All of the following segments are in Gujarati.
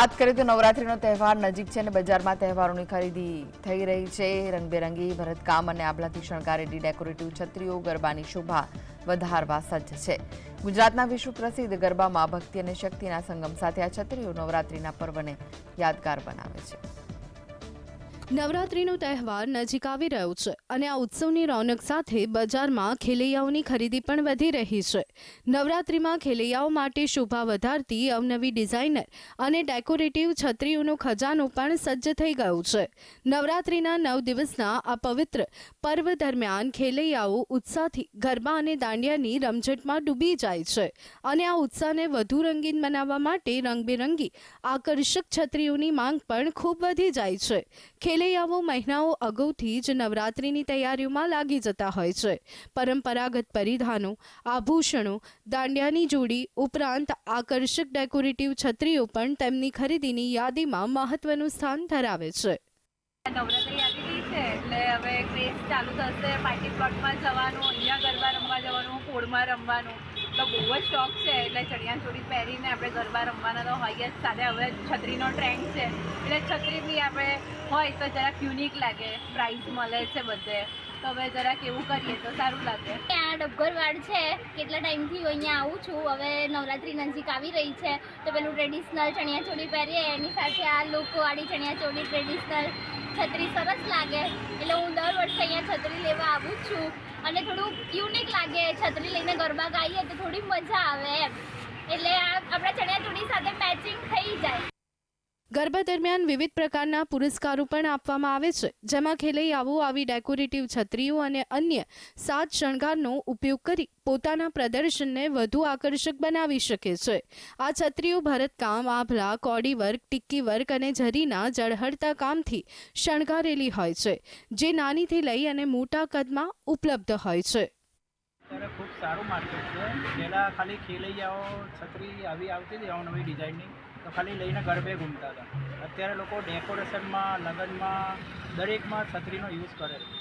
बात करें तो नवरात्रिનો તહેવાર નજીક છે અને બજારમાં તહેવારોની ખરીદી થઈ રહી છે। રંગબેરંગી ભરતકામ અને આભલાથી શણગારેલી ડેકોરેટિવ છત્રીઓ ગરબાની શોભા વધારવા સજ્જ છે। ગુજરાતના વિશ્વ પ્રસિદ્ધ ગરબામાં ભક્તિ અને શક્તિના સંગમ સાથે આ છત્રીઓ નવરાત્રિના પર્વને યાદગાર બનાવે છે। નવરાત્રીનો તહેવાર નજીક આવી રહ્યો છે અને આ ઉત્સવની રોનક સાથે બજારમાં ખેલૈયાઓની ખરીદી પણ વધી રહી છે। નવરાત્રીમાં ખેલૈયાઓ માટે શોભા વધારતી અવનવી ડિઝાઇનર અને ડેકોરેટિવ છત્રીઓનો ખજાનો પણ સજ્જ થઈ ગયો છે। નવરાત્રીના 9 દિવસના આ પવિત્ર પર્વ દરમિયાન ખેલૈયાઓ ઉત્સાહથી ગરબા અને દાંડિયાની રમઝટમાં ડૂબી જાય છે અને આ ઉત્સાહને વધુ રંગીન બનાવવા માટે રંગબેરંગી આકર્ષક છત્રીઓની માંગ પણ ખૂબ વધી જાય છે। ખેલૈયાઓ મહિનાઓ અગાઉથી જ નવરાત્રિની તૈયારીઓમાં લાગી જતા હોય છે। પરંપરાગત પરિધાનો, આભૂષણો, દાંડિયાની જોડી ઉપરાંત આકર્ષક ડેકોરેટિવ છત્રીઓ પણ તેમની ખરીદીની યાદીમાં મહત્વનું સ્થાન ધરાવે છે। નવરાત્રી આવી ગઈ છે એટલે હવે ક્રેઝ ચાલુ થશે। પાર્ટી પ્લોટમાં જવાનું, અહીંયા ગરબા રમવા જવાનું, પોળમાં રમવાનું, તો બહુ જ શોખ છે। એટલે ચણિયાચોળી પહેરીને આપણે ગરબા રમવાના તો હોય જ। સાથે હવે છત્રીનો ટ્રેન્ડ છે એટલે છત્રી બી આપણે હોય તો જરાક યુનિક લાગે, પ્રાઇઝ મળે છે બધે, તો હવે જરાક એવું કરીએ તો સારું લાગે। આ ડબગરવાડ છે, કેટલા ટાઈમથી હું અહીંયા આવું છું। હવે નવરાત્રી નજીક આવી રહી છે તો પેલું ટ્રેડિશનલ ચણિયાચોળી પહેરીએ એની સાથે આ લુકવાળી ચણિયાચોળી ટ્રેડિશનલ છત્રી સરસ લાગે, એટલે હું દર વર્ષે અહીંયા છત્રી લેવા આવું જ છું અને થોડું યુનિક લાગે। છત્રી લઈને ગરબા ગાઈએ તો થોડી મજા આવે એમ, એટલે આપણા ચણિયાચોળી સાથે મેચિંગ થઈ જાય। ગરબા દરમિયાન વિવિધ પ્રકારના પુરસ્કારો પણ આપવામાં આવે છે, જેમાં ખેલૈયાઓ આવી ડેકોરેટિવ છત્રીઓ અને અન્ય સાજ શણગારનો ઉપયોગ કરી પોતાના પ્રદર્શનને વધુ આકર્ષક બનાવી શકે છે। આ છત્રીઓ ભરતકામ, આભલા, કોડી વર્ક, ટિક્કી વર્ક અને જરીના ઝળહળતા કામથી શણગારેલી હોય છે, જે નાનીથી લઈ અને મોટા કદમાં ઉપલબ્ધ હોય છે। અત્યારે ખૂબ સારું માર્કેટ છે। પહેલાં ખાલી ખેલૈયાઓ છત્રી આવી આવતી હતી અવનવી ડિઝાઇનની, તો ખાલી લઈને ગરબે ઘૂમતા હતા। અત્યારે લોકો ડેકોરેશનમાં, લગ્નમાં દરેકમાં છત્રીનો યુઝ કરે છે।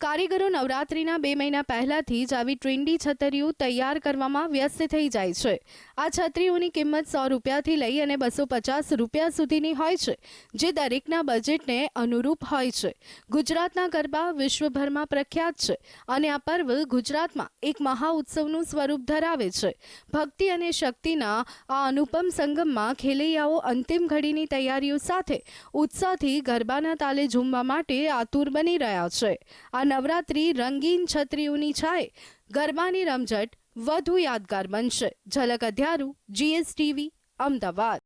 કારીગરો નવરાત્રીના 2 મહિના પહેલાથી જ આવી ટ્રેન્ડી છત્રીઓ તૈયાર કરવામાં વ્યસ્ત થઈ જાય છે। આ છત્રીઓની કિંમત 100 રૂપિયાથી લઈ અને 250 રૂપિયા સુધીની હોય છે, જે દરેકના બજેટને અનુરૂપ હોય છે। ગુજરાતના ગરબા વિશ્વભરમાં પ્રખ્યાત છે અને આ પર્વ ગુજરાતમાં એક મહા ઉત્સવનું સ્વરૂપ ધરાવે છે। ભક્તિ અને શક્તિના આ અનુપમ સંગમમાં ખેલૈયાઓ અંતિમ ઘડીની તૈયારીઓ સાથે ઉત્સાહથી ગરબાના તાલે ઝૂમવા માટે આતુર બની રહ્યા છે। આ નવરાત્રી રંગીન છત્રીઓની છાએ ગરબાની રમઝટ વધુ યાદગાર બનશે। ઝલક અધ્યારું, GSTV, અમદાવાદ।